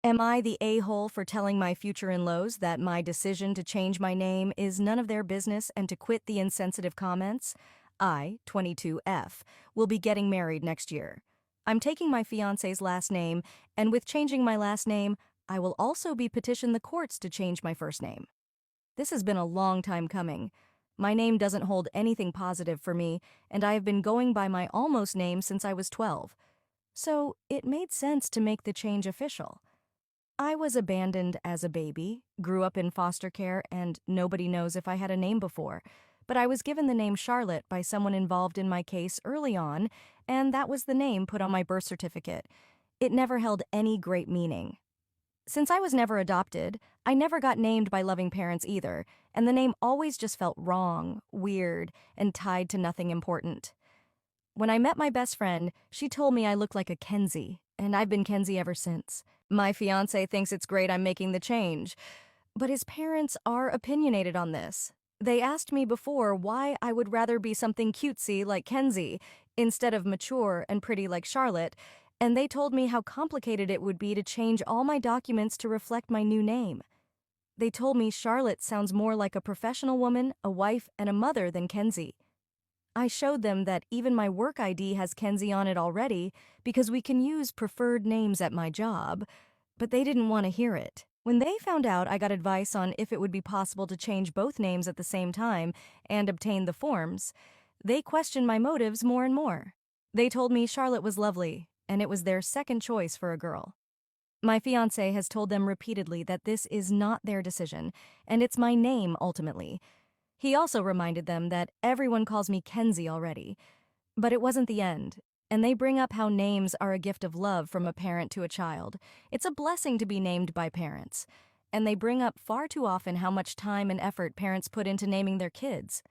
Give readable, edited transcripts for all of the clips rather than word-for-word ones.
Am I the a-hole for telling my future in-laws that my decision to change my name is none of their business and to quit the insensitive comments? I, 22F, will be getting married next year. I'm taking my fiancé's last name, and with changing my last name, I will also be petition the courts to change my first name. This has been a long time coming. My name doesn't hold anything positive for me, and I have been going by my almost name since I was 12. So it made sense to make the change official. I was abandoned as a baby, grew up in foster care, and nobody knows if I had a name before. But I was given the name Charlotte by someone involved in my case early on, and that was the name put on my birth certificate. It never held any great meaning. Since I was never adopted, I never got named by loving parents either, and the name always just felt wrong, weird, and tied to nothing important. When I met my best friend, she told me I looked like a Kenzie, and I've been Kenzie ever since. My fiancé thinks it's great I'm making the change, but his parents are opinionated on this. They asked me before why I would rather be something cutesy like Kenzie instead of mature and pretty like Charlotte, and they told me how complicated it would be to change all my documents to reflect my new name. They told me Charlotte sounds more like a professional woman, a wife, and a mother than Kenzie. I showed them that even my work ID has Kenzie on it already because we can use preferred names at my job, but they didn't want to hear it. When they found out I got advice on if it would be possible to change both names at the same time and obtain the forms, they questioned my motives more and more. They told me Charlotte was lovely, and it was their second choice for a girl. My fiancé has told them repeatedly that this is not their decision, and it's my name ultimately. He also reminded them that everyone calls me Kenzie already. But it wasn't the end, and they bring up how names are a gift of love from a parent to a child. It's a blessing to be named by parents. And they bring up far too often how much time and effort parents put into naming their kids.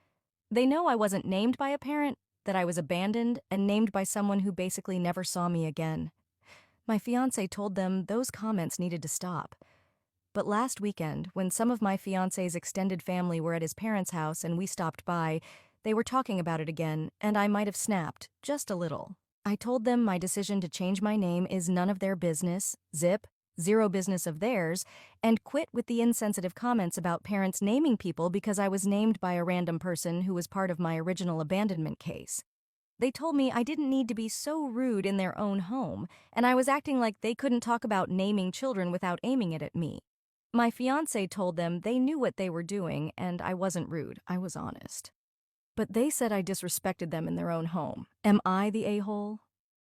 They know I wasn't named by a parent, that I was abandoned and named by someone who basically never saw me again. My fiancé told them those comments needed to stop. But last weekend, when some of my fiancé's extended family were at his parents' house and we stopped by, they were talking about it again, and I might have snapped, just a little. I told them my decision to change my name is none of their business, zip, zero business of theirs, and quit with the insensitive comments about parents naming people because I was named by a random person who was part of my original abandonment case. They told me I didn't need to be so rude in their own home, and I was acting like they couldn't talk about naming children without aiming it at me. My fiancé told them they knew what they were doing, and I wasn't rude, I was honest. But they said I disrespected them in their own home. Am I the a-hole?